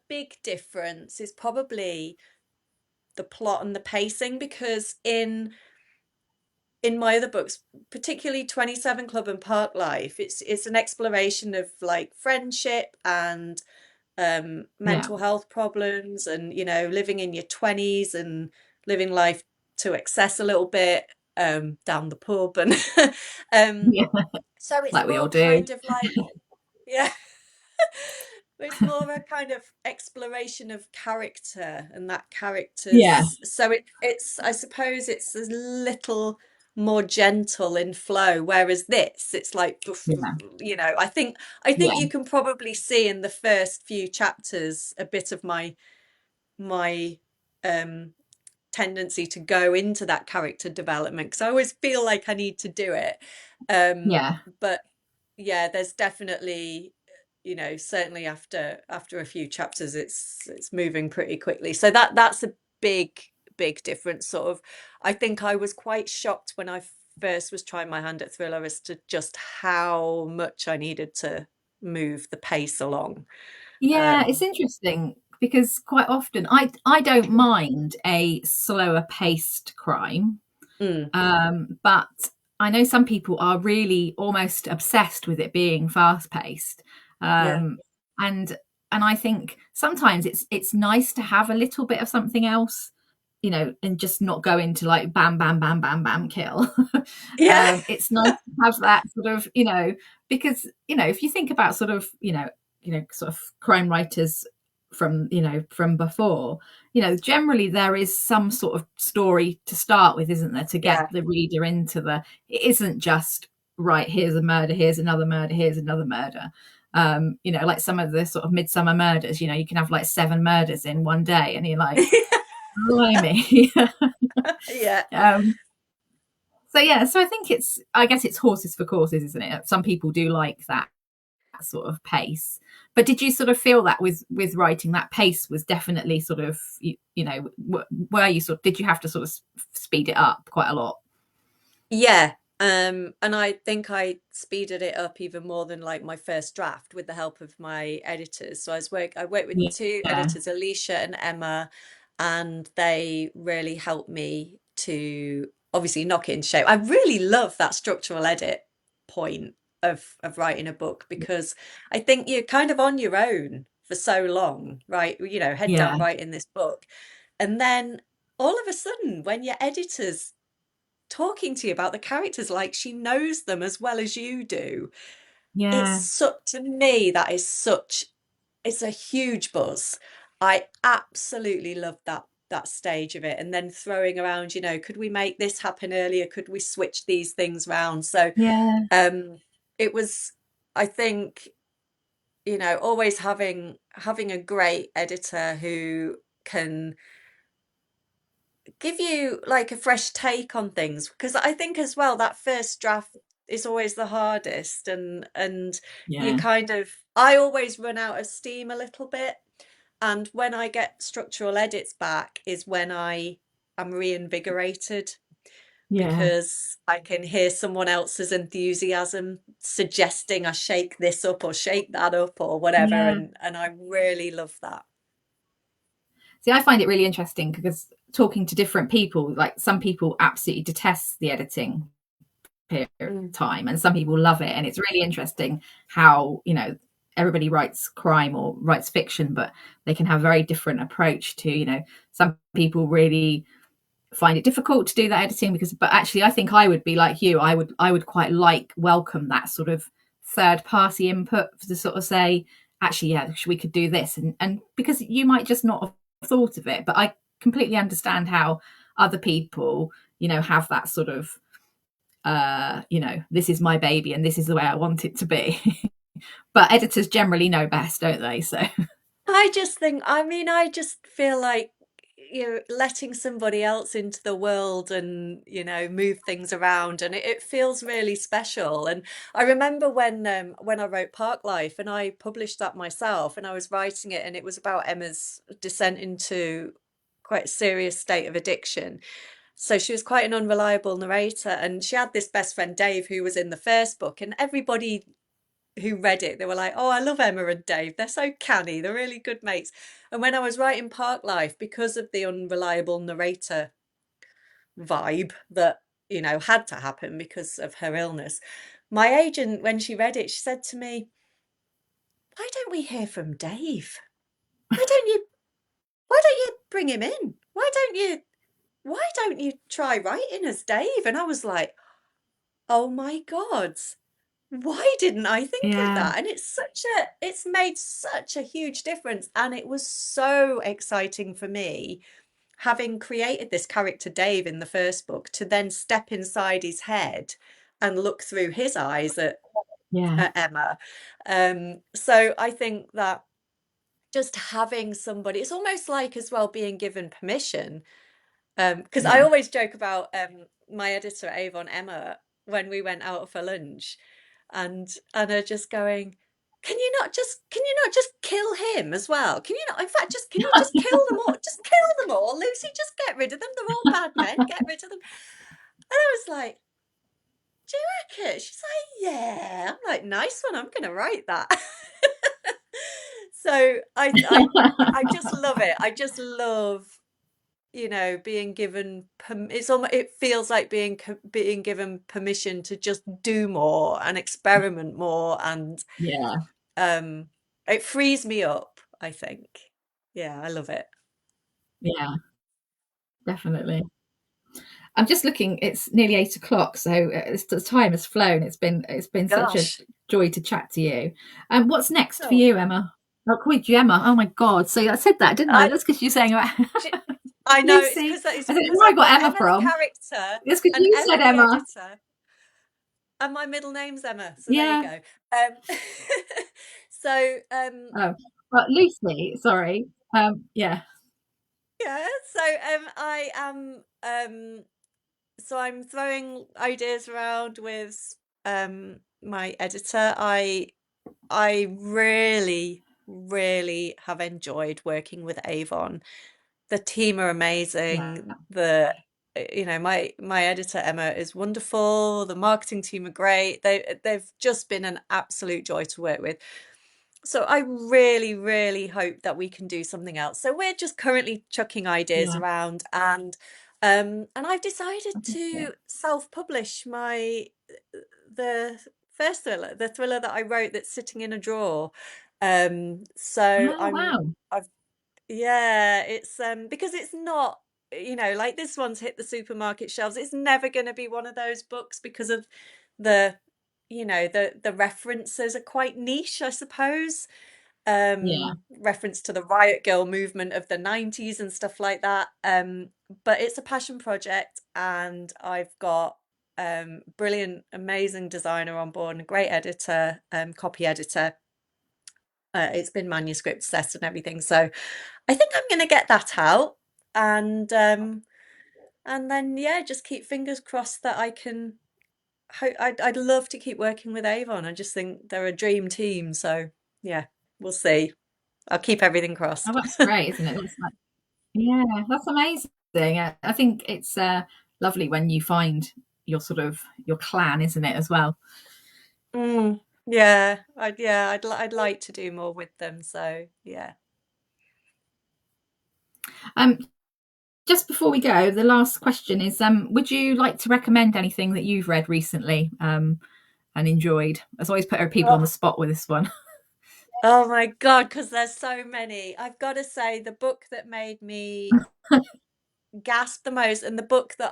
big difference is probably the plot and the pacing, because in my other books, particularly 27 Club and Park Life, it's an exploration of like friendship and yeah, mental health problems, and living in your 20s and living life to excess a little bit, down the pub, and um yeah, so it's like we all more do. kind of like, yeah. It's more a kind of exploration of character and that Yeah, character's. So it's I suppose it's a little more gentle in flow, whereas this, it's like, yeah, I think yeah, you can probably see in the first few chapters a bit of my um tendency to go into that character development, because I always feel like I need to do it. yeah, But yeah, there's definitely, certainly after a few chapters, it's moving pretty quickly. So that's a big, big difference. Sort of, I think I was quite shocked when I first was trying my hand at thriller as to just how much I needed to move the pace along. Yeah, it's Um, interesting because quite often I don't mind a slower paced crime. mm, But I know some people are really almost obsessed with it being fast paced. yeah, Um, and and I think sometimes it's nice to have a little bit of something else, and just not go into like bam, bam, bam, bam, bam, kill. yeah, It's nice to have that sort of, because if you think about sort of, sort of crime writers from from before, generally there is some sort of story to start with, isn't there, to get yeah, the reader into the, it isn't just right, here's a murder, here's another murder, here's another murder. Like some of the sort of midsummer murders, you can have like 7 murders in one day and you're like, blimey. yeah. um, so yeah, so I guess it's horses for courses, isn't it? Some people do like that sort of pace. But did you sort of feel that with writing, that pace was definitely sort of, were you sort, did you have to sort of speed it up quite a lot? Yeah, and I think I speeded it up even more than like my first draft with the help of my editors. So I worked with two Yeah, editors, Alicia and Emma, and they really helped me to obviously knock it into shape. I really love that structural edit point of writing a book because I think you're kind of on your own for so long, right? Head yeah, down writing this book. And then all of a sudden, when your editors talking to you about the characters like she knows them as well as you do. It's yeah, such, to me, that is such, it's a huge buzz. I absolutely love that stage of it. And then throwing around, could we make this happen earlier? Could we switch these things round? So yeah, um it was, I think, always having a great editor who can give you like a fresh take on things because I think as well that first draft is always the hardest and you yeah, kind of I always run out of steam a little bit and when I get structural edits back is when I am reinvigorated yeah, because I can hear someone else's enthusiasm suggesting I shake this up or shake that up or whatever yeah. and I really love that. See, I find it really interesting because talking to different people, like some people absolutely detest the editing period Mm. time and some people love it, and it's really interesting how everybody writes crime or writes fiction, but they can have a very different approach to, some people really find it difficult to do that editing because, but actually I think I would be like you, I would quite like welcome that sort of third party input to sort of say, actually, yeah, we could do this, and because you might just not have thought of it, but I completely understand how other people have that sort of, this is my baby and this is the way I want it to be. But editors generally know best, don't they? So I just think, I mean, I just feel like, letting somebody else into the world and, move things around and it feels really special. And I remember when I wrote Park Life and I published that myself and I was writing it and it was about Emma's descent into quite a serious state of addiction. So she was quite an unreliable narrator and she had this best friend Dave who was in the first book and everybody who read it, they were like, "Oh, I love Emma and Dave. They're so canny. They're really good mates." And when I was writing Park Life, because of the unreliable narrator vibe that, had to happen because of her illness, my agent, when she read it, she said to me, "Why don't we hear from Dave? Why don't you why don't you bring him in? Why don't you try writing as Dave?" And I was like, "Oh my God. Why didn't I think of yeah, that?" And it's made such a huge difference. And it was so exciting for me, having created this character Dave in the first book, to then step inside his head and look through his eyes yeah, at Emma. So I think that just having somebody, it's almost like as well being given permission. Because I yeah, always joke about my editor at Avon, Emma, when we went out for lunch. and Anna just going, can you not just kill him as well? Can you not, in fact, just can you just kill them all? Just kill them all, Lucy, just get rid of them. They're all bad men, get rid of them. And I was like, do you reckon? She's like, yeah. I'm like, nice one, I'm gonna write that. So I just love it. I just love, being given it's almost, it feels like being given permission to just do more and experiment more, and Yeah, um it frees me up, I think. Yeah, I love it. yeah, definitely. I'm just looking. It's nearly 8 o'clock, so the time has flown. It's been such a Gosh. joy to chat to you. What's next for Oh, you, Emma? Oh, called you Emma. Oh my God! So I said that, didn't I? I That's because you're saying about I know, Lucy. it's I said, because where I I've got got Emma Emma the from? character That's because and you Emma said the Emma. editor, and my middle name's Emma, so there you Yeah. go. So Oh, but Lucy. Sorry. Yeah. yeah, so I am so I'm throwing ideas around with my editor. I really, really have enjoyed working with Avon. The team are Yeah. amazing. My editor Emma is wonderful. The marketing team are great. They've just been an absolute joy to work with. So I really, really hope that we can do something else. So we're just currently chucking ideas Yeah. around, and I've decided Fantastic. to self-publish my the first thriller, the thriller that I wrote that's sitting in a drawer. So Oh wow. I've yeah, it's because it's not, like this one's hit the supermarket shelves. It's never going to be one of those books because of the, the references are quite niche, I suppose. Yeah. Reference to the Riot Girl movement of the 90s and stuff like that. But it's a passion project, and I've got brilliant, amazing designer on board and a great editor, copy editor. It's been manuscript assessed and everything, so I think I'm going to get that out, and then yeah, just keep fingers crossed that I can. I'd love to keep working with Avon. I just think they're a dream team. So yeah, we'll see. I'll keep everything Oh, crossed. that's great, isn't it? That's like, yeah, that's amazing. I think it's lovely when you find your sort of your clan, isn't it, as well? Yeah, I'd like to do more with them. So yeah. Um, just before we go, the last question is: would you like to recommend anything that you've read recently and enjoyed? As always, put our people on the Oh, spot with this one. oh my God, because there's so many. I've got to say, the book that made me gasp the most, and the book that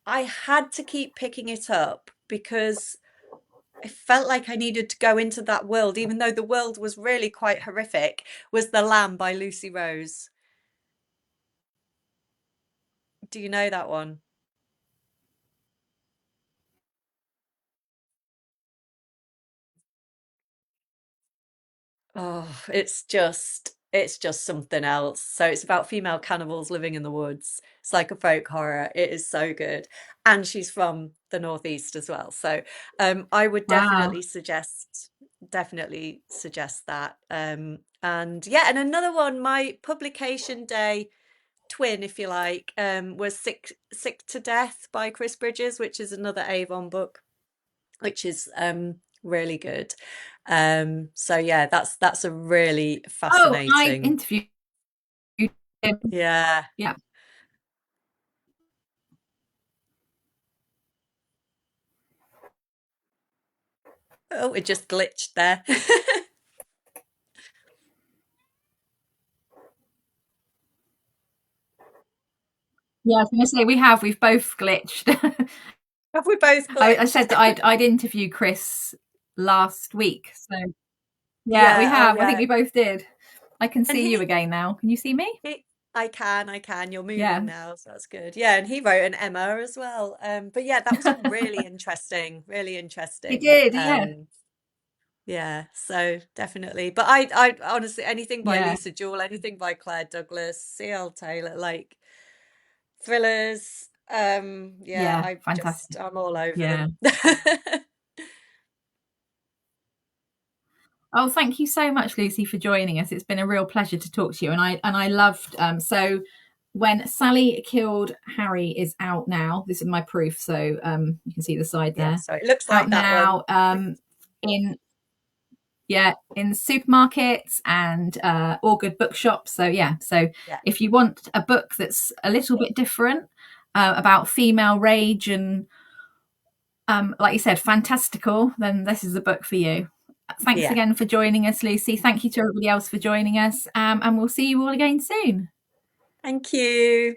I had to keep picking it up because I felt like I needed to go into that world, even though the world was really quite horrific, was The Lamb by Lucy Rose. Do you know that one? Oh, it's just something else. So it's about female cannibals living in the woods. It's like a folk horror. It is so good. And she's from the Northeast as well. So I would Wow. definitely suggest that. And yeah, and another one, my publication day twin, if you like, was Sick to Death by Chris Bridges, which is another Avon book, which is really good. So yeah, that's a really Oh, I fascinating. interviewed him. Yeah. Yeah. Oh, it just glitched there. Yeah, I was going to say we've both glitched. Have we both I glitched? said that I'd interview Chris last week, so yeah, we Yeah, oh have. I think yeah. we both did. I can And see you again now. Can you see me? I can. You're moving Yeah, now, so that's good. Yeah, and he wrote an Emma as well. But yeah, that was a really he interesting. did. Yeah, Yeah, so definitely. But I honestly, anything by yeah, Lisa Jewell, anything by Claire Douglas, C.L. Taylor, like thrillers. Yeah, yeah. Fantastic. I'm all over Yeah. them. Oh, thank you so much, Lucy, for joining us. It's been a real pleasure to talk to you, and I loved. So, when Sally killed Harry is out now. This is my proof, so you can see the side Yeah, there. so it looks like Out that one. now, in yeah, in supermarkets and all good bookshops. So yeah, so Yeah, if you want a book that's a little bit different about female rage and like you said, fantastical, then this is the book for you. Thanks yeah. again for joining us, Lucy. Thank you to everybody else for joining us, and we'll see you all again soon. Thank you.